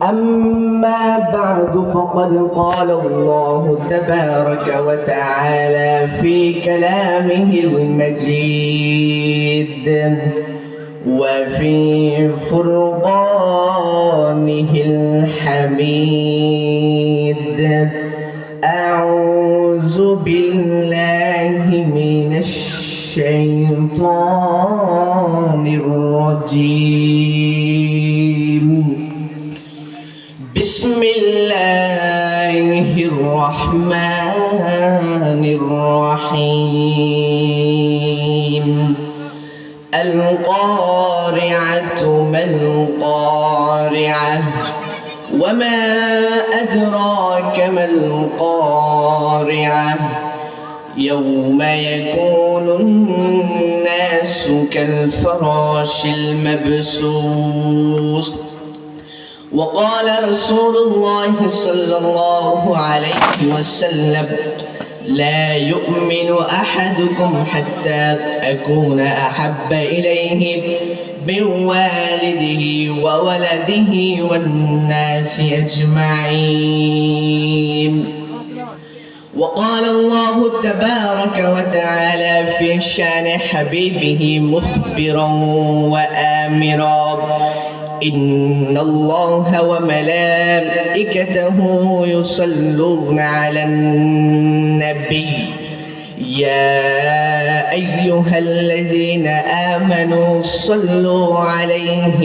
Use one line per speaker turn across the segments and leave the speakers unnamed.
أما بعد فقد قال الله تبارك وتعالى في كلامه المجيد وفي فرقانه الحميد. أعوذ بالله من الشيطان الرجيم. بسم الله الرحمن الرحيم. القارعة ما القارعة وما أدراك ما القارعة يوم يكون الناس كالفراش المبثوث. وقال رسول الله صلى الله عليه وسلم: لا يؤمن أحدكم حتى أكون أحب إليه من والده وولده والناس أجمعين. وقال الله تبارك وتعالى في شان حبيبه مخبرا وآمرا: إن الله وملائكته يصلون على النبي يا أيها الذين آمنوا صلوا عليه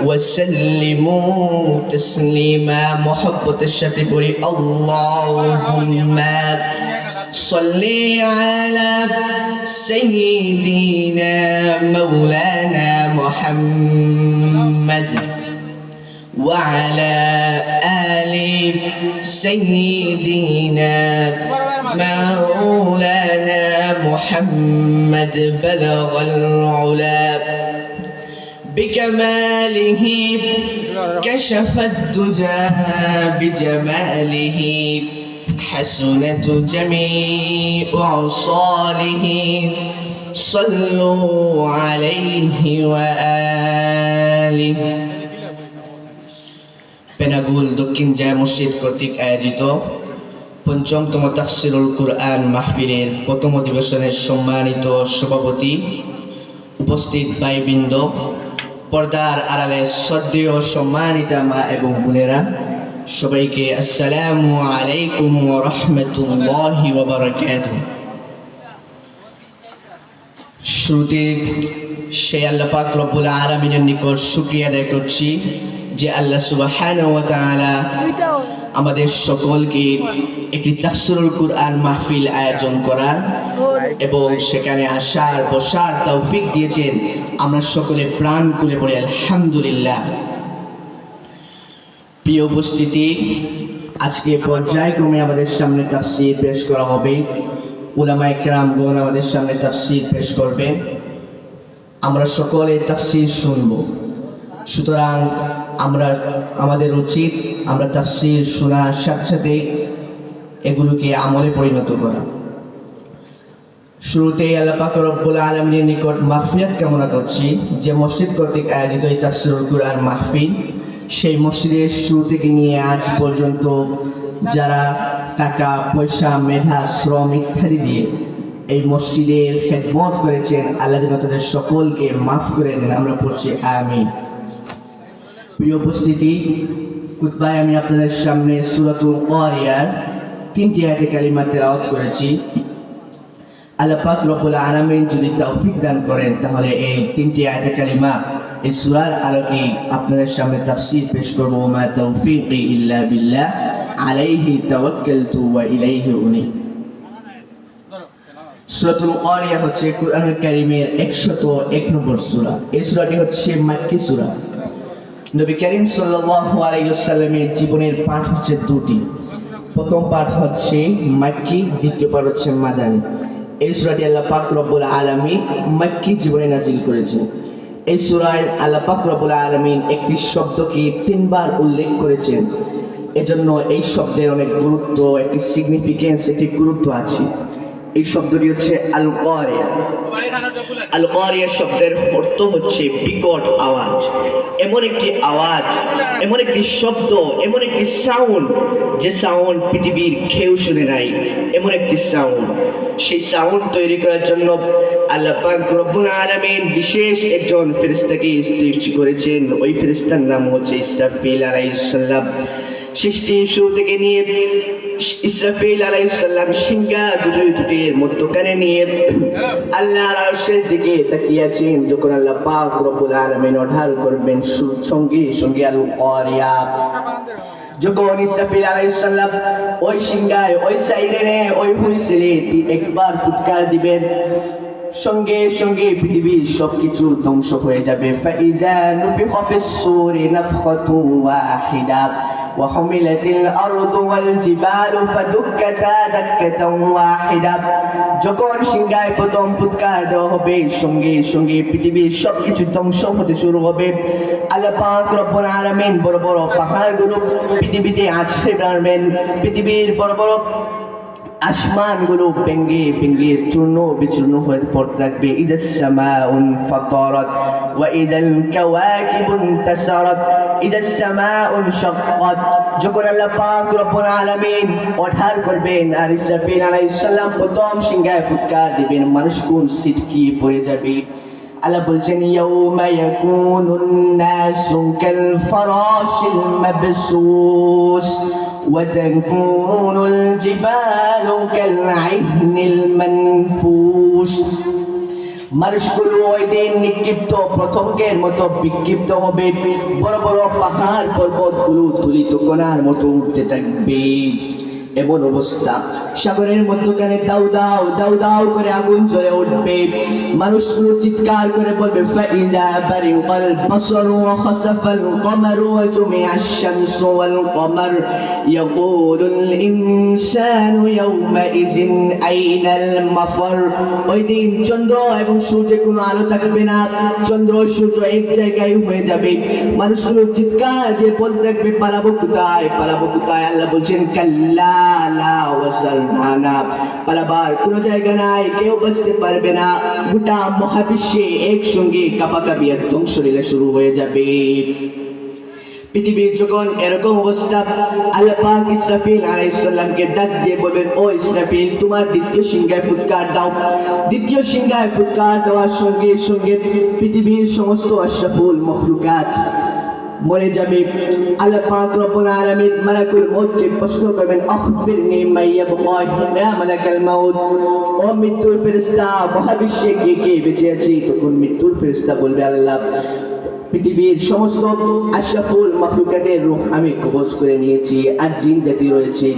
وسلموا تسليما. محبة الشتبري اللهم صل على سيدنا مولانا محمد وعلى آل سيدنا مولانا محمد بلغ العلا بكماله كشف الدجى بجماله حسنت جميع عصاله صلوا عليه وآله. পেনাগুল দক্ষিণ জায় মসজিদ কর্তৃক আয়োজিত পঞ্চমতম তাফসিরুল কুরআন মাহফিলের প্রথম অধিবেশনের সম্মানিত সভাপতি, উপস্থিত ভাইবৃন্দ, পর্দার আড়ালে শ্রদ্ধেয় সম্মানিতা মা এবং বোনেরা, সবাইকে আসসালামু আলাইকুম ওয়া রাহমাতুল্লাহি ওয়া বারাকাতুহু। শুরুতে সেই আল্লাহ পাক রব্বুল আলামিনের নিকট শুকরিয়া আদায় করছি যে আল্লাহ সুবহানাহু ওয়া তাআলা আমাদের সকলকে একটি তাফসিরুল কুরআন মাহফিল আয়োজন করার এবং সেখানে আসার বসার তৌফিক দিয়েছেন। আমরা সকলে প্রাণ খুলে পড়ি আলহামদুলিল্লাহ। প্রিয় উপস্থিতি, আজকে পর্যায়ক্রমে আমাদের সামনে তাফসীর পেশ করা হবে। উলামায়ে কেরামগণ আমাদের সামনে তাফসীর পেশ করবে। আমরা সকলে তাফসীর শুনব। সুতরাং আমাদের উচিত আমরা তাফসীর শোনার সাথে সাথে এগুলোকে আমলে পরিণত করা। শুরুতে আল্লাহ পাক রব্বুল আলামিনের নিকট মাগফিরাত কামনা করছি যে মসজিদ কর্তৃক আয়োজিত এই তাফসীরুল কুরআন মাহফিল, সেই মসজিদের শুরু থেকে নিয়ে আজ পর্যন্ত যারা টাকা পয়সা মেধা শ্রম ইত্যাদি দিয়ে এই মসজিদের খেদমত করেছেন, আল্লাহ যেন তাদের সকলকে মাফ করে দেন। আমরা পড়ছি আমিন। প্রিয় উপস্থিতি, খুতবায় আমি আপনাদের সামনে সূরাতুল কারিয়ার 3টি আয়াতে কালিমা তেলাওয়াত করেছি। আল্লাহ পাক রব্বুল আলামিন যদি তৌফিক দান করেন তাহলে এই 3টি আয়াতে কালিমা এই সূরার আলোকে আপনাদের সামনে তাফসীর পেশ করব। মা তৌফিকি ইল্লা বিল্লাহ আলাইহি তাওয়াক্কালতু ওয়া ইলাইহি উনীব। সূরাতুল কারিয়া হচ্ছে কুরআনুল কারীমের 101 নম্বর সূরা। এই সূরাটি হচ্ছে মাক্কি সূরা। নবী করিম সাল্লাল্লাহু আলাইহি ওয়াসাল্লামের জীবনের পাঠ হচ্ছে দুটি। প্রথম পাঠ হচ্ছে মাক্কি, দ্বিতীয় পাঠ হচ্ছে মাদানী। এই সূরাটি আল্লাহ পাক রব্বুল আলামিন মাক্কি জীবনে নাযিল করেছেন। এই সূরায় আল্লাহ পাক রব্বুল আলামিন একটি শব্দকে 3 বার উল্লেখ করেছেন। এজন্য এই শব্দের অনেক গুরুত্ব, একটি সিগনিফিকেন্স, একটি গুরুত্ব আছে। এই শব্দটি হচ্ছে আল কারিয়া। আল কারিয়া শব্দের অর্থ হচ্ছে বিকট আওয়াজ। এমন একটি আওয়াজ, এমন একটি শব্দ, এমন একটি সাউন্ড, যে সাউন্ড পৃথিবীর কেউ শুনে নাই, এমন একটি সাউন্ড। সেই সাউন্ড তৈরি করার জন্য আল্লাহ পাক রব্বুল আলামিন বিশেষ একজন ফেরেশতাকে সৃষ্টি করেছেন। ওই ফেরেশতার নাম হচ্ছে ইসরাফিল আলাইহিস সালাম। সৃষ্টির শুরু থেকে নিয়ে ইসরাফিল আলাইহিস সালাম সিংহা দুটির মধ্যখানে নিয়ে আল্লাহর আরশের দিকে তাকিয়ে আছেন। যখন আল্লাহ পাক রব্বুল আলামিন ওঠার করবেন, সঙ্গে সঙ্গে আল কারিয়া, যখন ইসরাফিল আলাইহিস সালাম ওই সিংহায়, ওই সাইরেনে, ওই হুইসেলে একবার ফুৎকার দিবেন, সঙ্গে সঙ্গে পৃথিবীর সবকিছু ধ্বংস হয়ে যাবে। ফাইজা নুফিখা ফিস সূরি নাফখাতু ওয়াহিদা وحملت الأرض والجبال فدكتا دكة واحدة। যখন সিংহায় প্রথম ফুৎকার দেওয়া হবে, সঙ্গে সঙ্গে পৃথিবীর সবকিছু ধ্বংস হতে শুরু হবে। আল্লাহ পাক রব্বুল আলামিন বড় বড় পাহাড়গুলো পৃথিবীতে আছড়ে মারবেন। পৃথিবীর বড় বড় আসমানগুলো ভেঙে ভেঙে চূর্ণ বিচূর্ণ হয়ে পড়তে থাকবে। ইদাস সামাউন ফাতারাত ওয়া ইদাল কাওয়াকিবু ইনতাসারাত ইদাস সামাউন শাক্কাত। যখন আল্লাহ পাক রব্বুল আলামিন ওঠার করবেন আর ইসরাফিল আলাইহিস সালাম প্রথম সিংহায় ফুৎকার দিবেন, মানুষ কোন ছিটকিয়ে পড়ে যাবে। আল্লাহ বলছেন ইয়াউমা ইয়াকুনুন নাসু কাল ফারাশিল মাবসুস ওয়া তাকুনুল জিবালু কাল আইহনিল মানফুস। মানুষগুলো ওই দিন নিক্ষিপ্ত পতঙ্গের মতো বিক্ষিপ্ত হবে। বড় বড় পাহাড় পর্বতগুলো তুলিত কণার মতো উঠতে থাকবে। এমন অবস্থা, সাগরের মধ্যখানে দাউ দাউ দাউ দাউ করে আগুন জ্বলে উঠবে। মানুষগুলো চিৎকার করে বলবে ফাইজা বারিকাল বাসরু ওয়া খাসাফাল কমারু ওয়া জুমিআশ শামসু ওয়াল কমার ইয়াকুলুল ইনসানু ইয়াউমাইযিন আইনাল মাফার। ওই দিন চন্দ্র এবং সূর্যে কোনো আলো থাকবে না, চন্দ্র সূর্য এক জায়গায় হয়ে যাবে। মানুষগুলো চিৎকার দিয়ে বলতে থাকবে পালাবো কোথায়, পালাবো কোথায়। আল্লাহ বলছেন কাল্লা লা ওয়াসারনা, পালাবার কোনো জায়গা নাই, কেউ বাঁচতে পারবে না। গোটা মহাবিশ্বে একসঙ্গে কাঁপাকাঁপি আর ধ্বংসলীলা শুরু হয়ে যাবে। পৃথিবীর যখন এরকম অবস্থা, আল্লাহ পাক ইসরাফিল আলাইহিস সালামকে ডাক দিয়ে বলবেন ও ইসরাফিল, তোমার দ্বিতীয় সিংহায় ফুৎকার দাও। দ্বিতীয় সিংহায় ফুৎকার দেওয়ার সঙ্গে সঙ্গে পৃথিবীর সমস্ত আশরাফুল মখলুকাত মরে যাবে। আল্লাহ পাক রব্বুল আলামিন মালাকুল মউতকে প্রশ্ন করবেন আখবিরনি মাইয়াবকা ইয়া মালাকাল মউত, ও মৃত্যুর ফেরেশতা, মহাবিশ্বে কে কে বেঁচে আছে? তখন মৃত্যুর ফেরেশতা বলবে আল্লাহ পৃথিবীর সমস্ত আশরাফুল মাখলুকাতের রূহ আমি কবজ করে নিয়েছি, আর জিন জাতি রয়েছে।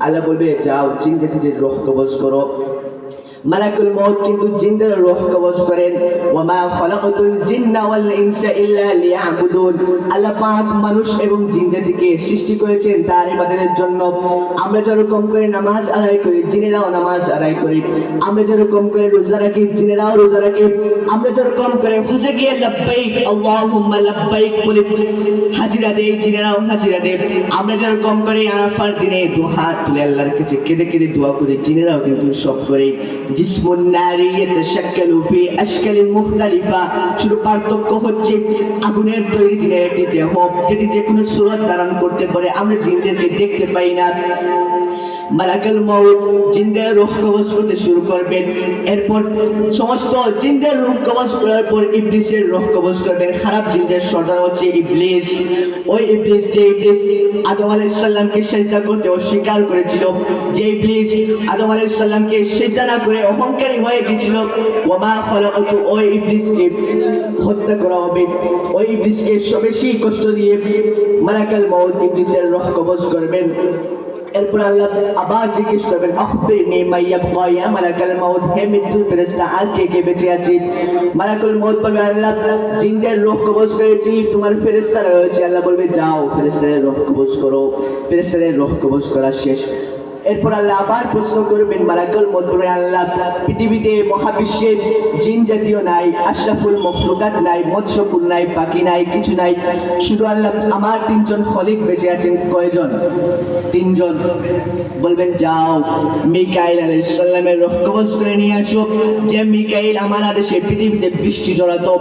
আল্লাহ বলবে যাও জিন জাতিদের রূহ কবজ করো। মালাকুল মউত কিন্তু জিনদের রূহ কবজ করেন। ওয়ামা খালাকাতুল জিন্না ওয়াল ইনসা ইল্লা লিয়াবুদুন। আল্লাহ পাক মানুষ এবং জিন জাতিকে সৃষ্টি করেছেন তার ইবাদতের জন্য। আমরা যেরকম করে নামাজ আদায় করি, জিনেরাও নামাজ আদায় করি। আমরা যেরকম করে রোজা রাখি, জিনেরাও রোজা রাখে। আমরা যেরকম করে হজে গিয়ে লাব্বাইক আল্লাহুম্মা লাব্বাইক বলে হাজিরা দেই, জিনেরাও হাজিরা দেয়। আমরা যেরকম করে আরাফার দিনে দুহাত তুলে আল্লাহর কাছে কেঁদে কেঁদে দোয়া করি, জিনেরাও কিন্তু সব করে। জিসমুন নারী ইয়াতাশাক্কালু ফি আশকালিন মুখতালিফা, শুধু পার্থক্য হচ্ছে আগুনের তৈরি জিনের একটি দেহ যেটি যে কোনো সূরত ধারণ করতে পারে। আমরা জিনদেরকে দেখতে পাই না। মালাকুল মউত জিনদের রূহ কবজ করতে শুরু করবেন। এরপর সমস্ত জিনদের রূহ কবজ করার পর ইবলিসের রূহ কবজ করবেন। খারাপ জিনদের সর্দার হচ্ছে ইবলিস। ওই ইবলিস যে ইবলিস আদম আলাইহিস সালামকে সিজদা করতে অস্বীকার করেছিল, যে ইবলিস আদম আলাইহিস সালামকে সিজদা না করে অহংকারী হয়ে গিয়েছিল, ওয়ামা খালাকাতু, ওই ইবলিসকে হত্যা করা হবে। ওই ইবলিসকে বেশি কষ্ট দিয়ে মালাকুল মউত ইবলিসের রূহ কবজ করবেন। এরপর আল্লাহ আবার জিজ্ঞেস করবেন আখবিরনি মাইয়াবকা ইয়া মালাকাল মউত, হে মৃত্যুর ফেরেশতা আর কে কে বেঁচে আছে? মালাকুল মউত বলবে আল্লাহ জিনদের রূহ কবজ করেছি, তোমার ফেরেশতারা রয়েছে। আল্লাহ বলবে যাও ফেরেশতাদের রূহ কবজ করো। ফেরেশতাদের রূহ কবজ করা শেষ। এরপর আল্লাহ আবার প্রশ্ন করবেন, মালাকুল মউত বলবেন, আল্লাহ পৃথিবীতে মহাবিশ্বে জিন জাতীয় নাই, আশরাফুল মখলুকাত নাই, মৎস্যকুল নাই, পাখি নাই, কিছু নাই, শুধু আল্লাহ আমার 3 জন খলিক বেঁচে আছেন। কয়জন? 3 জন। বলবেন যাও মিকাইল আলাইহিস সালামের রূহ কবজ করে নিয়ে আসো। যে মিকাইল আমার আদেশে পৃথিবীতে বৃষ্টি ঝরাতো,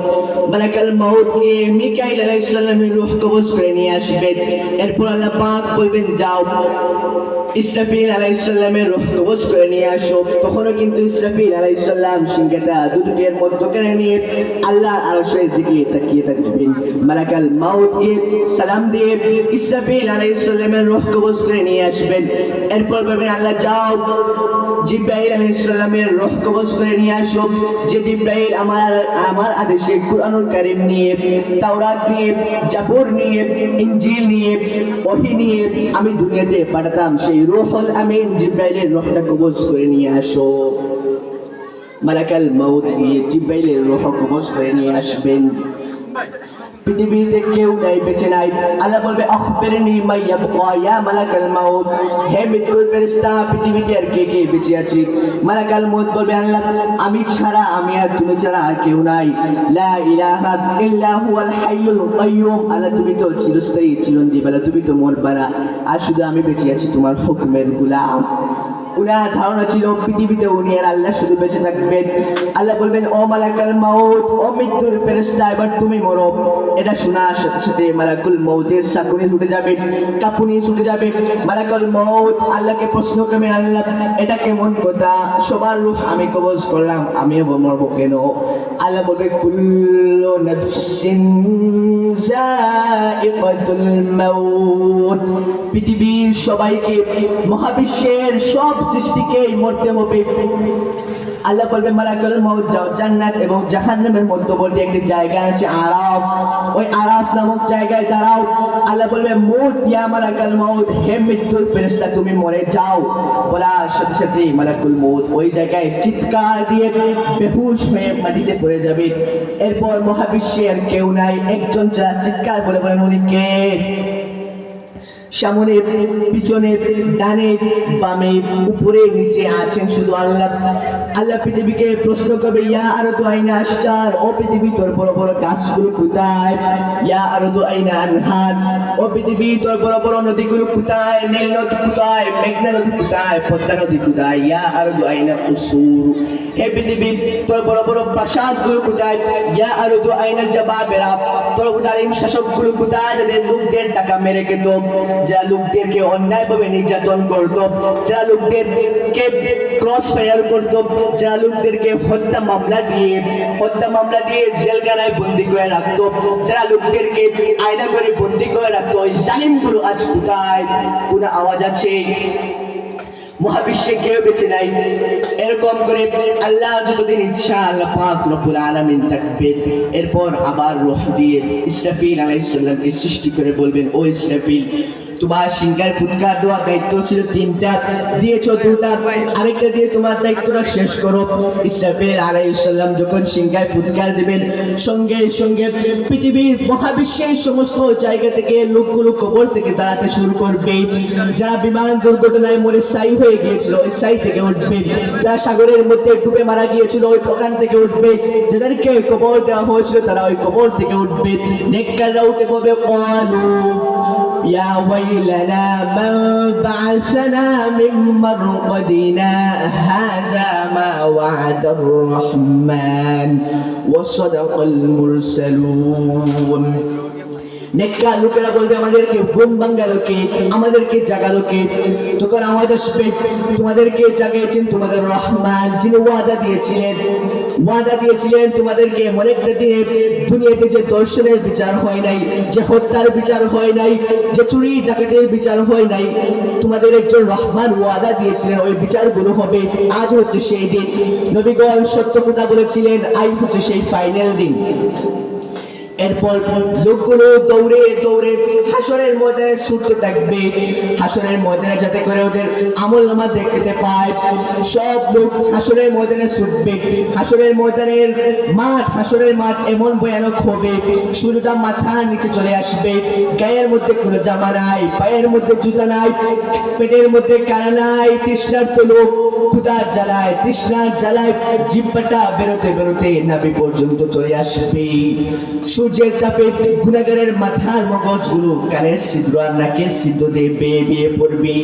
মালাকুল মউত গিয়ে মিকাইল আলাইহিস সালামের রূহ কবজ করে নিয়ে আসবেন। এরপর আল্লাহ পাক বলবেন যাও ইসরাফিল আলাইহিস সালামের রূহ কবজ করে নিয়ে আসো। তখনও কিন্তু ইসরাফিল আলাইহিস সালাম সিংহটা দুটির মধ্যখানে নিয়ে আল্লাহর আরশের দিকে তাকিয়ে থাকবেন। মালাকুল মউত গিয়ে সালাম দিয়ে ইসরাফিল আলাইহিস সালামের রূহ কবজ করে নিয়ে আসবেন। এরপর বলবেন আল্লাহ যাও জিবরাইল আলাইহিস সালামের রূহ কবজ করে নিয়ে আসো। যে জিবরাইল আমার আদেশে কুরআনুল কারীম নিয়ে, তাওরাত নিয়ে, জাবুর নিয়ে, ইনজিল নিয়ে, ওহী নিয়ে আমি দুনিয়াতে পাঠাতাম, সেই রূহুল আমিন জিবরাইলের রূহটা কবজ করে নিয়ে আসো। মালাকুল মউত গিয়ে জিবরাইলের রূহ কবজ করে নিয়ে আসবেন। পৃথিবীতে কেউ নাই, বেঁচে নাই। আল্লাহ বলবে আখবিরনি মা ইয়াবকা ইয়া মালাকুল মউত, হে মৃত্যুর ফেরেশতা পৃথিবীতে আর কে কে বেঁচে আছে? মালাকুল মউত বলবে আল্লাহ আমি ছাড়া, আমি আর তুমি ছাড়া আর কেউ নাই। লা ইলাহা ইল্লা হুয়াল হাইয়ুল কাইয়ুম, আল্লাহ তুমি তো চিরস্থায়ী চিরঞ্জীব, আল্লাহ তুমি তো মরবানা, আর শুধু আমি বেঁচে আছি তোমার হুকুমের গোলাম। উনার ধারণা ছিল পৃথিবীতে উনি আর আল্লাহ শুধু বেঁচে থাকবেন। আল্লাহ বলবেন ও মালাকুল মউত, ও মৃত্যুর ফেরেশতা এবার তুমি মরো। এটা শোনার সাথে সাথে মালাকুল মউতের সাকুনি ছুটে যাবে, কাঁপুনি ছুটে যাবে। মালাকুল মউত আল্লাহকে প্রশ্ন করবে, আল্লাহ এটা কেমন কথা, সবার রূহ আমি কবজ করলাম, আমিও মরবো কেন? আল্লাহ বলবে কুল্লু নাফসিন যায়িকাতুল মাউত, পৃথিবীর সবাইকে, মহাবিশ্বের সব সৃষ্টিকেই মরতে হবে। আল্লাহ বলবে মালাকুল মউত যাও জান্নাত এবং জাহান্নামের মধ্যবর্তী একটি জায়গা আছে আরাফ, ওই আরাফ নামক জায়গায় দাঁড়াও। আল্লাহ বলবে মউত ইয়া মালাকুল মউত, হে মৃত্যুর ফেরেশতা তুমি মরে যাও। বলার সাথে সাথে মালাকুল মউত ওই জায়গায় চিৎকার দিয়ে বেহুশ হয়ে মাটিতে পড়ে যাবে। এরপর মহাবিশ্বে আর কেউ নাই, একজন ছাড়া চিৎকার বলে বলেন উনি কে? সামনে, পিছনে, ডানে, বামে, উপরে, নিচে আছেন শুধু আল্লাহ। আল্লাহ পৃথিবীকে প্রশ্ন করবে ইয়া আরদু আইনা আশতার, ও পৃথিবী তোর বড় বড় গাছগুলো কোথায়? ইয়া আরদু আইনা আনহার, ও পৃথিবী তোর বড় বড় নদীগুলো কোথায়? নীল নদী কোথায়? মেঘনা নদী কোথায়? পদ্মা নদী কোথায়? ইয়া আরদু আইনা কুসুর, হে পৃথিবী তোর বড় বড় প্রাসাদগুলো কোথায়? ইয়া আরদু আইনা জাবাবেরা, তোর জালিম শাসকগুলো কোথায় যাদের লোকদের টাকা মেরে খেত, যারা লোকদেরকে অন্যায়ভাবে নির্যাতন করত, যারা লোকদেরকে ক্রস ফায়ার করত, যারা লোকদেরকে হত্যা মামলা দিয়ে জেলখানায় বন্দী করে রাখতো, যারা লোকদেরকে আয়না করে বন্দী করে রাখতো, ওই জালিমগুলো আজ কোথায়? কোনো আওয়াজ আছে? মহাবিশ্বে কেউ বেঁচে নাই। এরকম করে আল্লাহ যতদিন ইচ্ছা আল্লাহ পাক রব্বুল আলামিন থাকবেন। এরপর আবার রূহ দিয়ে ইসরাফিল আলাইহিস সালামকে সৃষ্টি করে বলবেন ও ইসরাফিল তোমার সিংহার ফুৎকার দেওয়ার দায়িত্ব ছিল 3টা, দিয়েছো 2টা, আরেকটা দিয়ে তোমার দায়িত্বটা শেষ করো। ইসরাফিল আলাইহিস সালাম যখন সিংহার ফুৎকার দিবেন সঙ্গে সঙ্গে পৃথিবীর মহাবিশ্বের সমস্ত জায়গা থেকে লোকগুলো কবর থেকে দাঁড়াতে শুরু করবে। যারা বিমান দুর্ঘটনায় মরে ছাই হয়ে গিয়েছিল ওই ছাই থেকে উঠবে, যারা সাগরের মধ্যে ডুবে মারা গিয়েছিল ওই ওখান থেকে উঠবে, যাদেরকে কবর দেওয়া হয়েছিল তারা ওই কবর থেকে উঠবে। নেককাররা উঠে বলবে ক্বালু ইয়া ওয়াইলানা মান বা'আসানা মিন মারকাদিনা হাযা মা ওয়া'দার রাহমান ওয়া সাদাকাল মুরসালুন। নেককার লোকেরা বলবে আমাদেরকে ঘুম ভাঙালো কে, আমাদেরকে জাগালো কে? তখন আওয়াজ আসবে তোমাদেরকে জাগিয়েছেন তোমাদের রহমান, যিনি ওয়াদা দিয়েছিলেন তোমাদেরকে এমন একটা দিনে দুনিয়াতে যে দর্শনের বিচার হয় নাই, যে হত্যার বিচার হয় নাই, যে চুরি ডাকাতির বিচার হয় নাই, তোমাদের একজন রহমান ওয়াদা দিয়েছিলেন ওই বিচারগুলো হবে। আজ হচ্ছে সেই দিন। নবীগণ সত্য কথা বলেছিলেন, আজ হচ্ছে সেই ফাইনাল দিন। এরপর লোকগুলো দৌড়ে দৌড়ে হাসরের ময়দানে ছুটতে থাকবে, হাসরের ময়দানে যাতে করে ওদের আমলনামা দেখতে পায়। সব লোক হাসরের ময়দানে ছুটবে। হাসরের মাঠ এমন ভয়ানক হবে, সূর্যটা মাথার নিচে চলে আসবে, গায়ের মধ্যে কোনো জামা নাই, পায়ের মধ্যে জুতা নাই, পেটের মধ্যে কানা নাই, তৃষ্ণার্ত লোক ক্ষুধার জ্বালায় জিহ্বাটা বেরোতে বেরোতে নাভি পর্যন্ত চলে আসবে। সূর্যের তাপে গুনাহগারের মাথার মগজগুলো কানের ছিদ্র আর নাকের ছিদ্র দিয়ে বেয়ে বেয়ে পড়বে।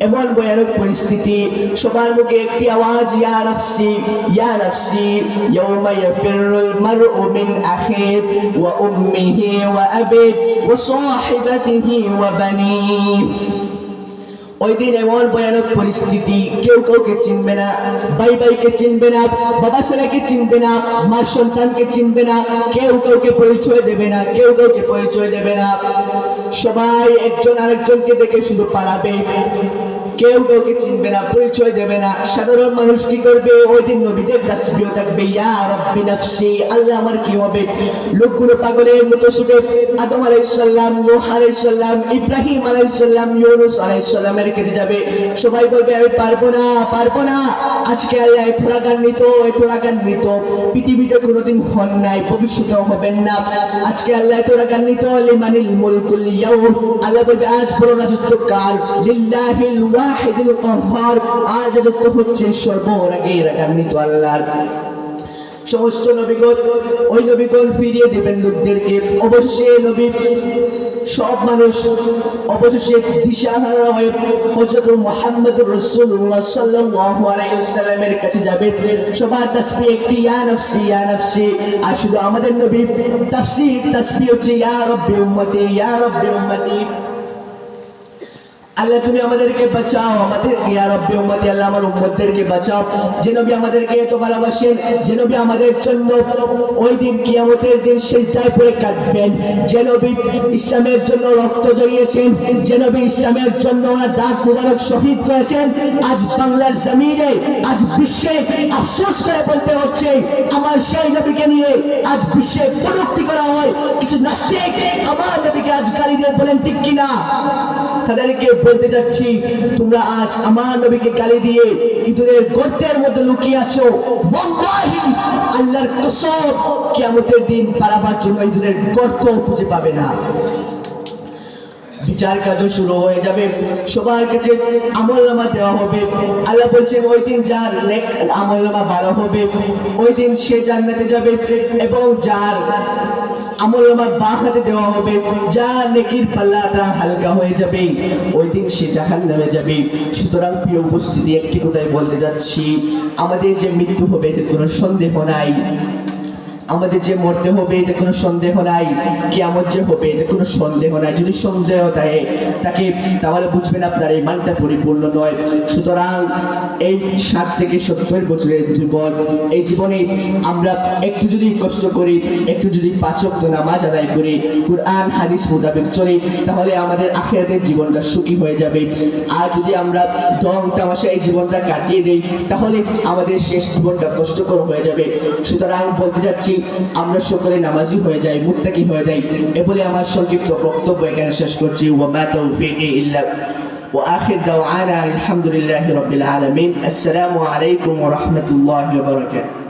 এমন ভয়ানক পরিস্থিতি, সবার মুখে একটি আওয়াজ, ইয়া নাফসি ইয়া নাফসি, ইয়াউমা ইয়াফিরুল মারউ মিন আখিহি ওয়া উম্মিহি ওয়া আবিহি ওয়া সাহিবাতিহি ওয়া বানিহি। ওই দিন এমন ভয়ানক পরিস্থিতি, কেউ কাউকে চিনবে না, ভাই ভাইকে চিনবে না, বাবা ছেলেকে চিনবে না, মা সন্তানকে চিনবে না, কেউ কাউকে পরিচয় দেবে না। সবাই একজন আরেকজনকে দেখে শুধু পালাবে, কেউ কাউকে চিনবে না, পরিচয় দেবে না। সাধারণ মানুষ কি করবে? ওই দিন নবীদের তাসবিহ থাকবে, ইয়া রাব্বি নাফসি, আল্লাহ আমার কি হবে। লোকগুলো পাগলের মতো ছুটে আদম আলাইহিস সালাম, নূহ আলাইহিস সালাম, ইব্রাহিম আলাইহিস সালাম, ইউনূস আলাইহিস সালামের কাছে যাবে। সবাই বলবে আমি পারবো না। আজকে আল্লাহ এত রাগান্বিত, পৃথিবীতে কোনোদিন হন নাই, ভবিষ্যতেও হবেন না। আজকে আল্লাহ এত রাগান্বিত, লিমানিল মুলকুল ইয়াউম, আল্লাহ বলবে আজ বড় রাজত্ব কার, লিল্লাহিল ওয়াহিদুল কাহ্হার, আজ রাজত্ব হচ্ছে সর্বরাগে রাগান্বিত আল্লাহর। সমস্ত নবীগণ ফিরিয়ে দিবেন লোকদেরকে। অবশেষে সব মানুষ দিশাহারা হয়ে হযরত মুহাম্মদুর রাসূলুল্লাহ সাল্লাল্লাহু আলাইহি ওয়াসাল্লামের কাছে যাবে। সবার তাসবিহ একটি, ইয়া নাফসি ইয়া নাফসি। আর শুধু আমাদের নবী তাসবিহ হচ্ছে ইয়া রাব্বি উম্মতি ইয়া রাব্বি উম্মতি। আল্লাহ তুমি আমাদেরকে বাঁচাও, আমাদেরকে ইয়া রাব্বি উম্মতি, আল্লাহ আমার উম্মতদেরকে বাঁচাও। যে নবী আমাদেরকে এত ভালোবাসেন, যে নবী আমাদের জন্য ওই দিন কিয়ামতের দিন সিজদায় পড়ে কাঁদবেন, যে নবী ইসলামের জন্য রক্ত ঝরিয়েছেন, যে নবী ইসলামের জন্য ওনার দাঁত মুবারক শহীদ করেছেন, আজ বাংলার জমিনে, আজ বিশ্বে আফসোস করে বলতে হচ্ছে আমার সেই নবীকে নিয়ে আজ বিশ্বে কটূক্তি করা হয়। কিছু নাস্তিক আমার নবীকে আজ গালি দিয়ে বলেন, ঠিক কিনা? তাদেরকে বলতে যাচ্ছি, তোমরা আজ আমার নবীকে গালি দিয়ে ইঁদুরের গর্তের মধ্যে লুকিয়ে আছো। ওয়াল্লাহি আল্লাহর কসম, কিয়ামতের দিন পারাবার জন্য ইঁদুরের গর্ত খুঁজে পাবে না। বিচার কার্য শুরু হয়ে যাবে, সবার কাছে আমলনামা দেওয়া হবে। আল্লাহ বলছেন ওই দিন যার আমলনামা ভালো হবে, ওই দিন সে জান্নাতে যাবে, এবং যার আমলনামা বাঁ হাতে দেওয়া হবে, যার নেকির পাল্লাটা হালকা হয়ে যাবে, ওই দিন সে জাহান্নামে যাবে। সুতরাং প্রিয় উপস্থিতি, একটি কথাই বলতে যাচ্ছি, আমাদের যে মৃত্যু হবে এতে কোনো সন্দেহ নাই, আমাদের যে মরতে হবে এতে কোনো সন্দেহ নাই, কিয়ামত যে হবে এতে কোনো সন্দেহ নাই। যদি সন্দেহ থাকে তাহলে বুঝবেন আপনার এই মানটা পরিপূর্ণ নয়। সুতরাং এই 60 থেকে 70 বছরের জীবন, এই জীবনে আমরা একটু যদি কষ্ট করি, একটু যদি 5 ওয়াক্ত নামাজ আদায় করি, কুরআন হাদিস মোতাবেক চলি, তাহলে আমাদের আখিরাতের জীবনটা সুখী হয়ে যাবে। আর যদি আমরা ঢং তামাশা এই জীবনটা কাটিয়ে দেই, তাহলে আমাদের শেষ জীবনটা কষ্টকর হয়ে যাবে। সুতরাং বলতে যাচ্ছি, আমরা সকলে নামাজি হয়ে যাই, মুত্তাকি হয়ে যাই। এ বলে আমার সংক্ষিপ্ত বক্তব্য এখানে শেষ করছি। ওয়া মা তাওফীকি ইল্লা ওয়া আখির দাওয়ানা আলহামদুলিল্লাহি রাব্বিল আলামিন। আসসালামু আলাইকুম ওয়া রাহমাতুল্লাহি ওয়া বারাকাতুহু।